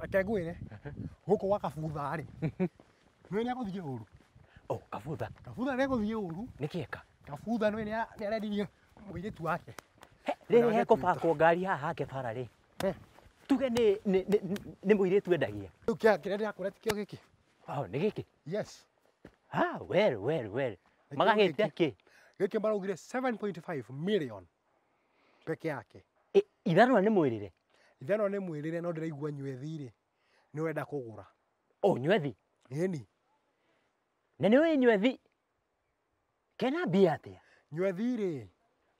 Reke ngwire guku gwa kabutha ri nĩ egũthiĩ ũru. Oh, kabutha. Kabutha nĩ egũthiĩ ũru. Nĩkĩeka? Kabutha nĩ arendirie mũirĩtu wake. Rĩrĩ hekũbakwo ngari haha hake bara rĩ. Tuge nĩ mũirĩtu endagia. Rĩu kĩrĩa ndĩrakwĩra ti kĩo gĩkĩ. Nĩ gĩkĩ? Yes. Well. Magagĩtia kĩ? Gĩkĩ maraugire 7.5 million peke yake. Ithanwa nĩ mwĩrĩre? Ithanwa nĩ mwĩrĩre no ndĩraigua nywethi rĩ nĩ wenda kũgũra. Nywethi? Ĩni. Na nĩ ũĩ nywethi kena mbia atĩa? Nywethi rĩ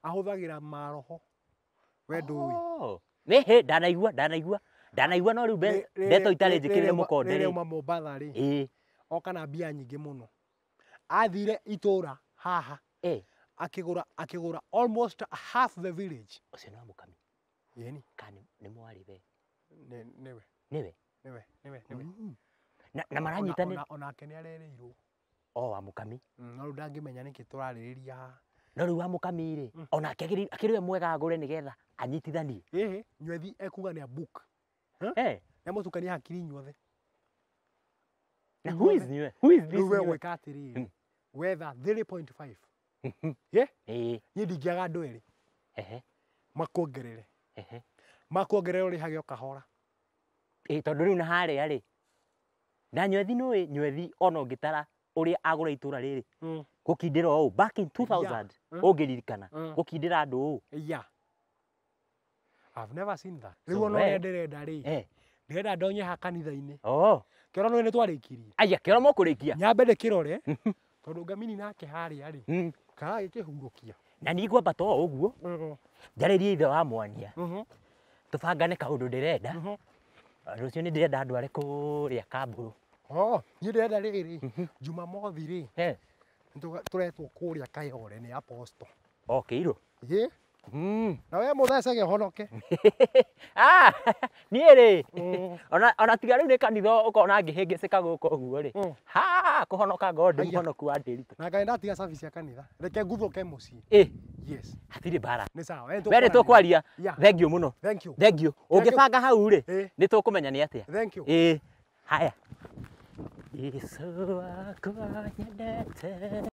ahũthagĩra maroho we ndũĩ. Ndanaigua no rĩu ndeto itarĩ njĩkĩrĩre mũkonde rĩ. Rĩrĩa Mombatha rĩ oka na mbia nyingĩ mũno. Athire itũra haha akĩgũra almost half the village. Ũcio no mũkami? Ĩni. Kana nĩ mwarĩ we? Nĩwe. Na maranyitanĩra? Onake nĩ arerĩirwo. Wa mũkami? No rĩu ndangĩmenya nĩkĩ tũrarĩrĩria haha. No rĩu wa mũkami rĩ onake akĩrĩ we mwega agũre nĩgetha anyitithanie. Nywethi ekuga nĩ a book. Nĩ mũtukania hakiri inyuothe. Na who is this? Rĩu we gwĩka atĩrĩrĩ wetha 3.5. Niĩ ndingĩaga andũ erĩ makuongerere ũrĩhage o kahora. Tondũ rĩu na harĩa rĩ na nywethi nĩũĩ nywethi ona ũngĩtara ũrĩa agũra itũra rĩrĩ gũkindĩra ũũ back in 2000 ũngĩririkana gũkindĩra andũ ũũ. I've never seen that. Rĩu ona ũrĩa ndĩrenda rĩ ndĩrenda ndonye ha kanitha-inĩ. Kĩoro nĩ twarĩkirie. Aya kĩoro mũkũrĩkia? Nyambe ndĩkĩrore tondũ ngamini nake harĩa rĩ karagĩkĩhurũkia. Na niĩ ngwamba to ũguo njarĩrie ithe wa Mwania tũbangane kaũndũ ndĩrenda. Rũciũ nĩ ndĩrenda ndware kũrĩa Kambũrũ. Niĩ ndĩrenda rĩrĩ Jumamothi rĩ tũretwo kũrĩa Kayore nĩ Apostle. Kĩirũ? Na we mũthecege honoke. Niĩ rĩ ona tiga rĩu nĩ kanitha ũkona ngĩhĩngĩcĩka gũkũ ũguo rĩ kũhonoka ngorwo ndĩ mũhonoku wa ndĩritũ. Na Ngai ndatiga cabi ya kanitha reke nguthũke mũciĩ. Yes. Hatirĩ mbara. Nĩ sawa. We nĩ tũkwaria. Thengiũ mũno. Thengiũ. Ũngĩbanga hau rĩ nĩ tũkũmenya nĩ atĩa. Thank you. Haya. Yesu wakwa nyendete.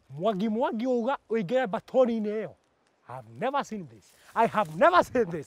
Mwangi uga uingire batoni-inĩ ĩyo. I have never seen this.